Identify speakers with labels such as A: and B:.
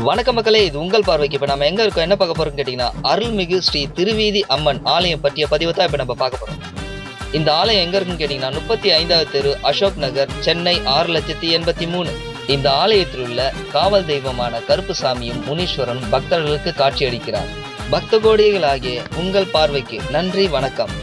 A: வணக்க மக்களே, இது உங்கள் பார்வைக்கு. இப்போ நம்ம எங்க இருக்கோம், என்ன பார்க்க போறோம்னு கேட்டீங்கன்னா, அருள்மிகு ஸ்ரீ திருவீதி அம்மன் ஆலயம் பற்றிய பதிவை தான் இப்போ நம்ம பார்க்க போறோம். இந்த ஆலயம் எங்க இருக்குன்னு கேட்டீங்கன்னா, 35வது தெரு, அசோக் நகர், சென்னை 6,83,000. இந்த ஆலயத்தில் உள்ள காவல் தெய்வமான கருப்புசாமியும் முனீஸ்வரனும் பக்தர்களுக்கு காட்சியளிக்கிறார். பக்த கோடிகளாகிய உங்கள் பார்வைக்கு நன்றி, வணக்கம்.